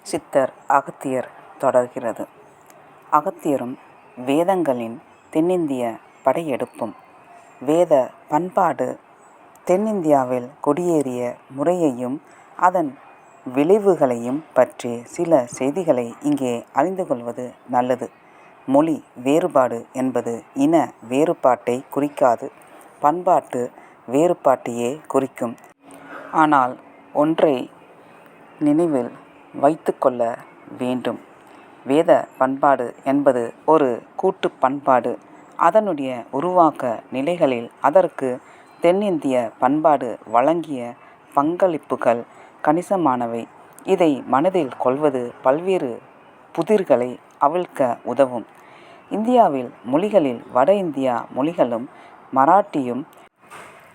சித்தர் அகத்தியர் தொடர்கிறது. அகத்தியரும் வேதங்களின் தென்னிந்திய படையெடுப்பும் வேத பண்பாடு தென்னிந்தியாவில் குடியேறிய முறையையும் அதன் விளைவுகளையும் பற்றி சில செய்திகளை இங்கே அறிந்து கொள்வது நல்லது. மொழி வேறுபாடு என்பது இன வேறுபாட்டை குறிக்காது, பண்பாட்டு வேறுபாட்டையே குறிக்கும். ஆனால் ஒன்றை நினைவில் வைத்து கொள்ள வேண்டும். வேத பண்பாடு என்பது ஒரு கூட்டு பண்பாடு. அதனுடைய உருவாக்க நிலைகளில் அதற்கு தென்னிந்திய பண்பாடு வழங்கிய பங்களிப்புகள் கணிசமானவை. இதை மனதில் கொள்வது பல்வேறு புதிர்களை அவிழ்க்க உதவும். இந்தியாவில் மொழிகளில் வட இந்தியா மொழிகளும் மராட்டியும்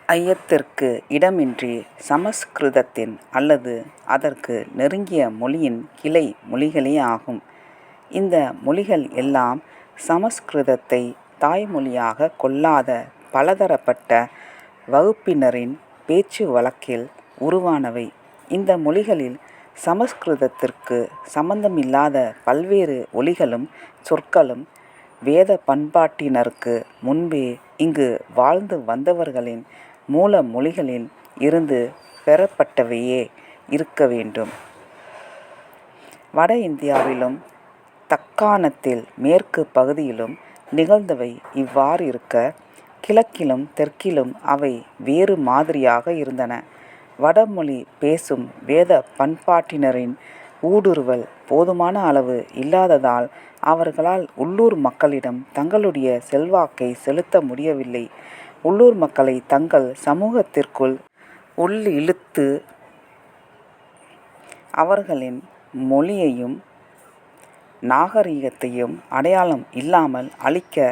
ஐயத்திற்கு இடமின்றி சமஸ்கிருதத்தின் அல்லது அதற்கு நெருங்கிய மொழியின் கிளை மொழிகளே ஆகும். இந்த மொழிகள் எல்லாம் சமஸ்கிருதத்தை தாய்மொழியாக கொள்ளாத பலதரப்பட்ட வகுப்பினரின் பேச்சு வழக்கில் உருவானவை. இந்த மொழிகளில் சமஸ்கிருதத்திற்கு சம்பந்தமில்லாத பல்வேறு ஒலிகளும் சொற்களும் வேத பண்பாட்டினருக்கு முன்பே இங்கு வாழ்ந்து வந்தவர்களின் மூல மொழிகளில் இருந்து பெறப்பட்டவையே இருக்க வேண்டும். வட இந்தியாவிலும் தக்காணத்தில் மேற்கு பகுதியிலும் நிகழ்ந்தவை இவ்வாறு இருக்க, கிழக்கிலும் தெற்கிலும் அவை வேறு மாதிரியாக இருந்தன. வடமொழி பேசும் வேத பண்பாட்டினரின் ஊடுருவல் போதுமான அளவு இல்லாததால் அவர்களால் உள்ளூர் மக்களிடம் தங்களுடைய செல்வாக்கை செலுத்த முடியவில்லை. உள்ளூர் மக்களை தங்கள் சமூகத்திற்குள் உள்ளிழுத்து அவர்களின் மொழியையும் நாகரிகத்தையும் அடையாளம் இல்லாமல் அழிக்க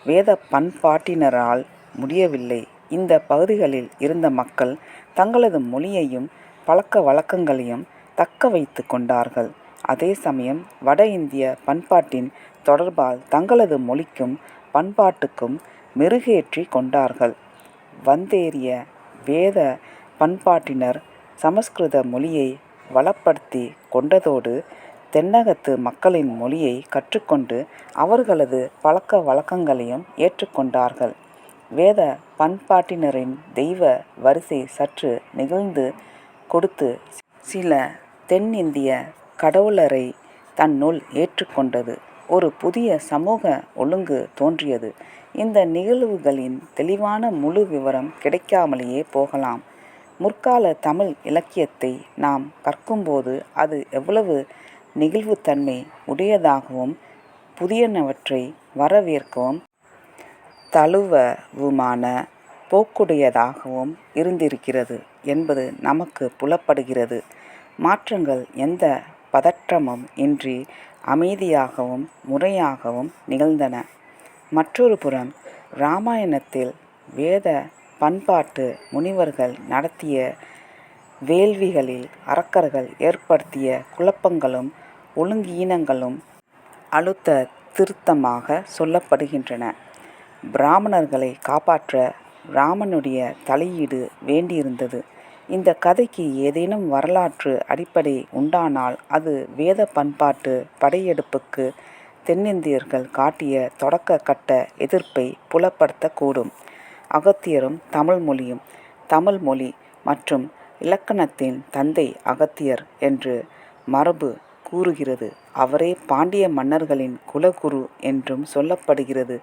வேத பண்பாட்டினரால் முடியவில்லை. இந்த பகுதிகளில் இருந்த மக்கள் தங்களது மொழியையும் பழக்க வழக்கங்களையும் தக்க வைத்து கொண்டார்கள். அதே சமயம் வட இந்திய பண்பாட்டின் தொடர்பால் தங்களது மொழிக்கும் பண்பாட்டுக்கும் மெருகேற்றி கொண்டார்கள். வந்தேறிய வேத பண்பாட்டினர் சமஸ்கிருத மொழியை வளப்படுத்தி கொண்டதோடு தென்னகத்து மக்களின் மொழியை கற்றுக்கொண்டு அவர்களது பழக்க வழக்கங்களையும் ஏற்றுக்கொண்டார்கள். வேத பண்பாட்டினரின் தெய்வ வரிசை சற்று நிகழ்ந்து கொடுத்து சில தென்னிந்திய கடவுளரை தன்னுள் ஏற்றுக்கொண்டது. ஒரு புதிய சமூக ஒழுங்கு தோன்றியது. இந்த நிகழ்வுகளின் தெளிவான முழு விவரம் கிடைக்காமலேயே போகலாம். முற்கால தமிழ் இலக்கியத்தை நாம் கற்கும்போது அது எவ்வளவு நெகிழ்வுத்தன்மை உடையதாகவும் புதியனவற்றை வரவேற்கவும் தழுவவுமான போக்குடையதாகவும் இருந்திருக்கிறது என்பது நமக்கு புலப்படுகிறது. மாற்றங்கள் எந்த பதற்றமும் இன்றி அமைதியாகவும் முறையாகவும் நிகழ்ந்தன. மற்றொரு புறம் இராமாயணத்தில் வேத பண்பாட்டு முனிவர்கள் நடத்திய வேள்விகளில் அரக்கர்கள் ஏற்படுத்திய குழப்பங்களும் ஒழுங்கீனங்களும் அழுத்த திருத்தமாக சொல்லப்படுகின்றன. பிராமணர்களை காப்பாற்ற இராமனுடைய தலையீடு வேண்டியிருந்தது. இந்த கதைக்கு ஏதேனும் வரலாற்று அடிப்படை உண்டானால் அது வேத பண்பாட்டு படையெடுப்புக்கு தென்னிந்தியர்கள் காட்டிய தொடக்க கட்ட எதிர்ப்பை புலப்படுத்தக்கூடும். அகத்தியரும் தமிழ் மொழியும். தமிழ் மொழி மற்றும் இலக்கணத்தின் தந்தை அகத்தியர் என்று மரபு கூறுகிறது. அவரே பாண்டிய மன்னர்களின் குலகுரு என்றும் சொல்லப்படுகிறது.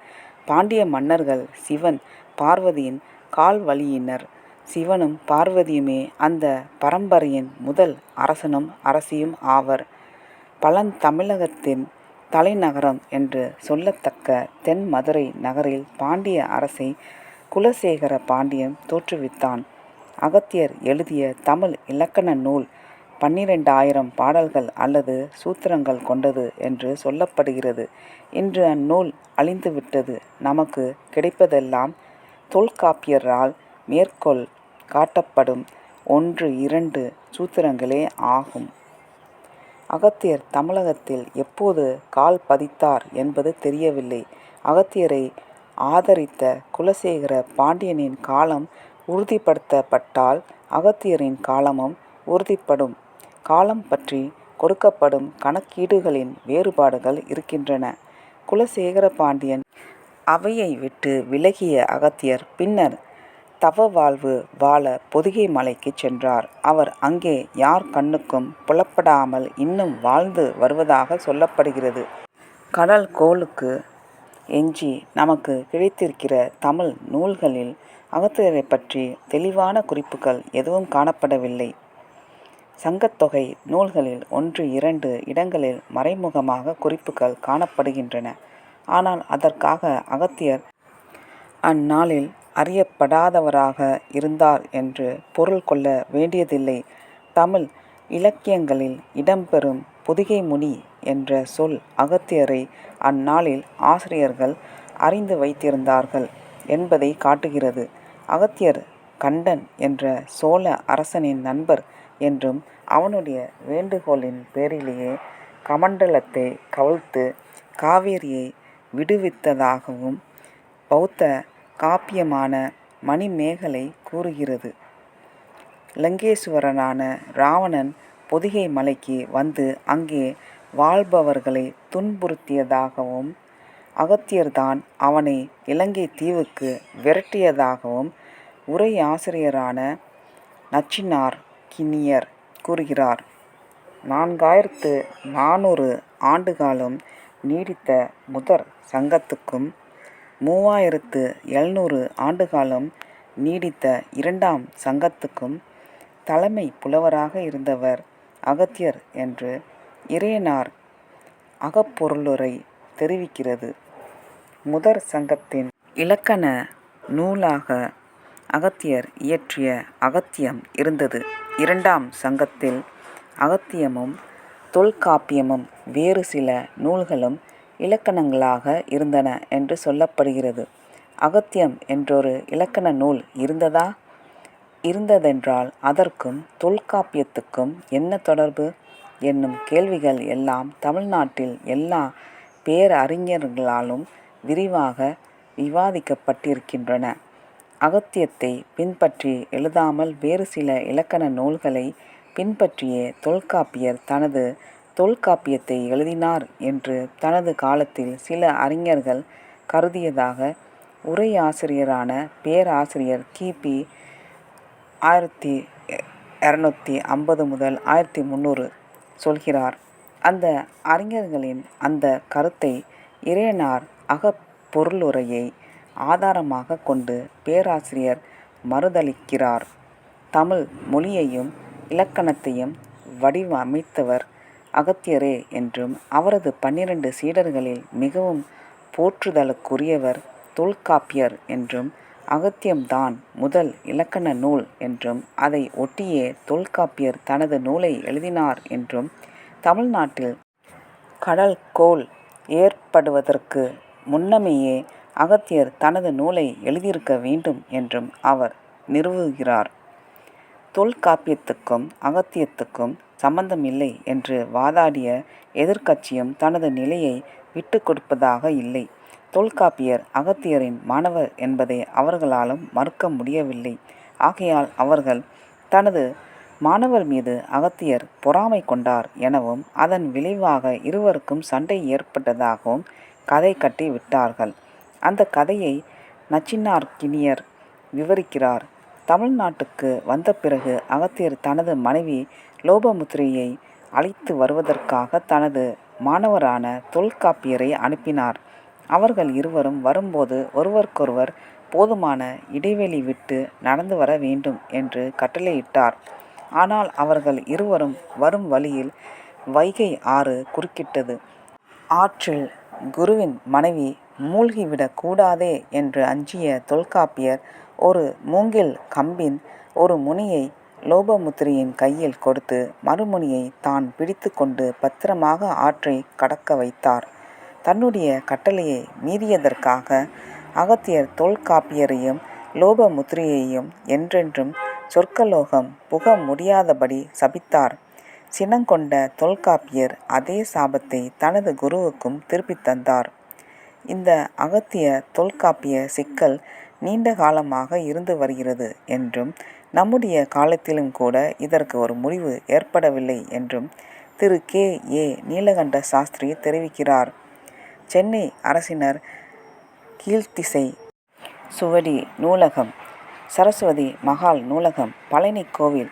பாண்டிய மன்னர்கள் சிவன் பார்வதியின் கால்வழியினர். சிவனும் பார்வதியுமே அந்த பரம்பரையின் முதல் அரசனும் அரசியும் ஆவர். பழந்தமிழகத்தின் தலைநகரம் என்று சொல்லத்தக்க தென் மதுரை நகரில் பாண்டிய அரசை குலசேகர பாண்டியன் தோற்றுவித்தான். அகத்தியர் எழுதிய தமிழ் இலக்கண நூல் 12,000 பாடல்கள் அல்லது சூத்திரங்கள் கொண்டது என்று சொல்லப்படுகிறது. இன்று அந்நூல் அழிந்துவிட்டது. நமக்கு கிடைப்பதெல்லாம் தொல்காப்பியரால் மேற்கோள் காட்டப்படும் 1-2 சூத்திரங்களே ஆகும். அகத்தியர் தமிழகத்தில் எப்போது கால் பதித்தார் என்பது தெரியவில்லை. அகத்தியரை ஆதரித்த குலசேகர பாண்டியனின் காலம் உறுதிப்படுத்தப்பட்டால் அகத்தியரின் காலமும் உறுதிப்படும். காலம் பற்றி கொடுக்கப்படும் கணக்கீடுகளின் வேறுபாடுகள் இருக்கின்றன. குலசேகர பாண்டியன் அவையை விட்டு விலகிய அகத்தியர் பின்னர் தவ வாழ்வு வாழ பொதிகை மலைக்குச் சென்றார். அவர் அங்கே யார் கண்ணுக்கும் புலப்படாமல் இன்னும் வாழ்ந்து வருவதாக சொல்லப்படுகிறது. கடல் கோளுக்கு எஞ்சி நமக்கு கிடைத்திருக்கிற தமிழ் நூல்களில் அகத்தியரை பற்றி தெளிவான குறிப்புகள் எதுவும் காணப்படவில்லை. சங்கத்தொகை நூல்களில் 1-2 இடங்களில் மறைமுகமாக குறிப்புகள் காணப்படுகின்றன. ஆனால் அதற்காக அகத்தியர் அந்நாளில் அறியப்படாதவராக இருந்தார் என்று பொருள் கொள்ள வேண்டியதில்லை. தமிழ் இலக்கியங்களில் இடம்பெறும் பொதிகை முனி என்ற சொல் அகத்தியரை அந்நாளில் ஆசிரியர்கள் அறிந்து வைத்திருந்தார்கள் என்பதை காட்டுகிறது. அகத்தியர் கண்டன் என்ற சோழ அரசனின் நண்பர் என்றும் அவனுடைய வேண்டுகோளின் பேரிலேயே கமண்டலத்தை கவிழ்த்து காவேரியை விடுவித்ததாகவும் பௌத்த காப்பியமான மணிமேகலை கூறுகிறது. லங்கேசுவரனான இராவணன் பொதிகை மலைக்கு வந்து அங்கே வாழ்பவர்களை துன்புறுத்தியதாகவும் அகத்தியர்தான் அவனை இலங்கை தீவுக்கு விரட்டியதாகவும் உரையாசிரியரான நச்சினார் கிண்ணியர் கூறுகிறார். 4400 ஆண்டுகாலம் நீடித்த முதற் சங்கத்துக்கும் 3700 ஆண்டுகாலம் நீடித்த இரண்டாம் சங்கத்துக்கும் தலைமை புலவராக இருந்தவர் அகத்தியர் என்று இறையனார் அகப்பொருளுரை தெரிவிக்கிறது. முதற் சங்கத்தின் இலக்கண நூலாக அகத்தியர் இயற்றிய அகத்தியம் இருந்தது. இரண்டாம் சங்கத்தில் அகத்தியமும் தொல்காப்பியமும் வேறு சில நூல்களும் இலக்கணங்களாக இருந்தன என்று சொல்லப்படுகிறது. அகத்தியம் என்றொரு இலக்கண நூல் இருந்ததா? இருந்ததென்றால் அதற்கும் தொல்காப்பியத்துக்கும் என்ன தொடர்பு என்னும் கேள்விகள் எல்லாம் தமிழ்நாட்டில் எல்லா பேரறிஞர்களாலும் விரிவாக விவாதிக்கப்பட்டிருக்கின்றன. அகத்தியத்தை பின்பற்றி எழுதாமல் வேறு சில இலக்கண நூல்களை பின்பற்றியே தொல்காப்பியர் தனது தொல்காப்பியத்தை எழுதினார் என்று தனது காலத்தில் சில அறிஞர்கள் கருதியதாக உரையாசிரியரான பேராசிரியர் கிபி 1250 முதல் 1300 சொல்கிறார். அந்த அறிஞர்களின் அந்த கருத்தை இறையனார் அகப்பொருளுரையை ஆதாரமாக கொண்டு பேராசிரியர் மறுதலிக்கிறார். தமிழ் மொழியையும் இலக்கணத்தையும் வடிவமைத்தவர் அகத்தியரே என்றும் அவரது 12 சீடர்களில் மிகவும் போற்றுதலுக்குரியவர் தொல்காப்பியர் என்றும் அகத்தியம்தான் முதல் இலக்கண நூல் என்றும் அதை ஒட்டியே தொல்காப்பியர் தனது நூலை எழுதினார் என்றும் தமிழ்நாட்டில் கடல் கோள் ஏற்படுவதற்கு முன்னமேயே அகத்தியர் தனது நூலை எழுதியிருக்க வேண்டும் என்றும் அவர் நிறுவுகிறார். தொல்காப்பியத்துக்கும் அகத்தியத்துக்கும் சம்பந்தமில்லை என்று வாதாடிய எதிர்க்கட்சியும் தனது நிலையை விட்டு கொடுப்பதாக இல்லை. தொல்காப்பியர் அகத்தியரின் மாணவர் என்பதை அவர்களாலும் மறுக்க முடியவில்லை. ஆகையால் அவர்கள் தனது மாணவர் மீது அகத்தியர் பொறாமை கொண்டார் எனவும் அதன் விளைவாக இருவருக்கும் சண்டை ஏற்பட்டதாகவும் கதை கட்டி விட்டார்கள். அந்த கதையை நச்சினார்க்கினியர் விவரிக்கிறார். தமிழ்நாட்டுக்கு வந்த பிறகு அகத்தியர் தனது மனைவி லோபமுத்திரையை அழைத்து வருவதற்காக தனது மாணவரான தொல்காப்பியரை அனுப்பினார். அவர்கள் இருவரும் வரும்போது ஒருவருக்கொருவர் போதுமான இடைவெளி விட்டு நடந்து வர வேண்டும் என்று கட்டளையிட்டார். ஆனால் அவர்கள் இருவரும் வரும் வழியில் வைகை ஆறு குறுக்கிட்டது. ஆற்றில் குருவின் மனைவி மூழ்கிவிடக் கூடாதே என்று அஞ்சிய தொல்காப்பியர் ஒரு மூங்கில் கம்பின் ஒரு முனியை லோபமுத்திரையின் கையில் கொடுத்து மறுமுனியை தான் பிடித்து கொண்டு பத்திரமாக ஆற்றை கடக்க வைத்தார். தன்னுடைய கட்டளையை மீறியதற்காக அகத்தியர் தொல்காப்பியரையும் லோபமுத்திரையையும் என்றென்றும் சொர்க்கலோகம் புக முடியாதபடி சபித்தார். சினங்கொண்ட தொல்காப்பியர் அதே சாபத்தை தனது குருவுக்கும் திருப்பித் தந்தார். இந்த அகத்திய தொல்காப்பிய சிக்கல் நீண்ட காலமாக இருந்து வருகிறது என்றும் நம்முடைய காலத்திலும் கூட இதற்கு ஒரு முடிவு ஏற்படவில்லை என்றும் திரு கே. ஏ. நீலகண்ட சாஸ்திரி தெரிவிக்கிறார். சென்னை அரசினர் கீழ்த்திசை சுவடி நூலகம், சரஸ்வதி மகால் நூலகம், பழனி கோவில்,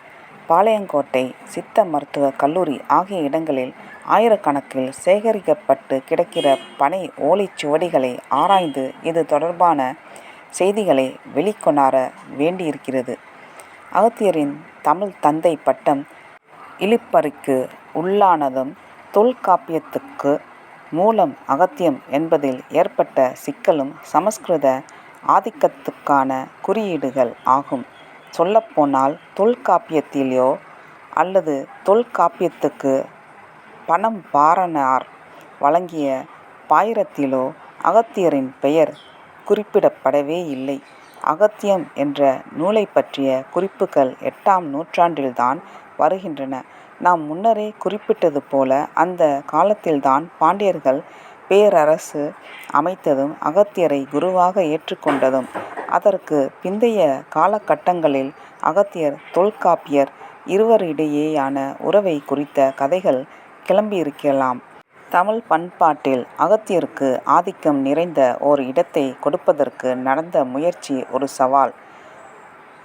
பாளையங்கோட்டை சித்த மருத்துவ கல்லூரி ஆகிய இடங்களில் ஆயிரக்கணக்கில் சேகரிக்கப்பட்டு கிடக்கிற பனை ஓலைச்சுவடிகளை ஆராய்ந்து இது தொடர்பான செய்திகளை வெளிக்கொணர வேண்டியிருக்கிறது. அகத்தியரின் தமிழ் தந்தை பட்டம் இழுபறிக்கு உள்ளானதும் தொல்காப்பியத்துக்கு மூலம் அகத்தியம் என்பதில் ஏற்பட்ட சிக்கலும் சமஸ்கிருத ஆதிக்கத்துக்கான குறியீடுகள் ஆகும். சொல்லப்போனால் தொல்காப்பியத்திலோ அல்லது தொல்காப்பியத்துக்கு பனம்பாரனார் வழங்கிய பாயிரத்திலோ அகத்தியரின் பெயர் குறிப்பிடப்படவே இல்லை. அகத்தியம் என்ற நூலை பற்றிய குறிப்புகள் 8ஆம் நூற்றாண்டில்தான் வருகின்றன. நாம் முன்னரே குறிப்பிட்டது போல அந்த காலத்தில்தான் பாண்டியர்கள் பேரரசு அமைத்ததும் அகத்தியரை குருவாக ஏற்றுக்கொண்டதும். அதற்கு பிந்தைய காலகட்டங்களில் அகத்தியர் தொல்காப்பியர் இருவரிடையேயான உறவை குறித்த கதைகள் கிளம்பியிருக்கலாம். தமிழ் பண்பாட்டில் அகத்தியருக்கு ஆதிக்கம் நிறைந்த ஓர் இடத்தை கொடுப்பதற்கு நடந்த முயற்சி ஒரு சவால்.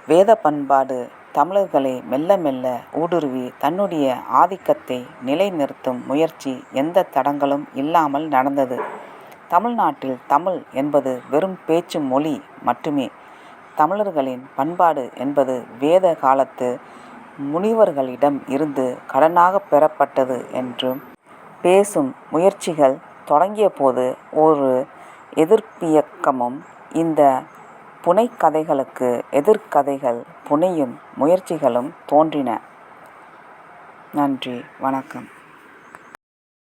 வேத பண்பாடு தமிழர்களை மெல்ல மெல்ல ஊடுருவி தன்னுடைய ஆதிக்கத்தை நிலைநிறுத்தும் முயற்சி எந்த தடங்களும் இல்லாமல் நடந்தது. தமிழ்நாட்டில் தமிழ் என்பது வெறும் பேச்சு மொழி மட்டுமே. தமிழர்களின் பண்பாடு என்பது வேத காலத்து முனிவர்களிடம் இருந்து கடனாக பெறப்பட்டது என்றும் பேசும் முயற்சிகள் தொடங்கியபோது ஒரு எதிர்ப்பியக்கமும் இந்த புனைக்கதைகளுக்கு எதிர்கதைகள் புனையும் முயற்சிகளும் தோன்றின. நன்றி, வணக்கம்.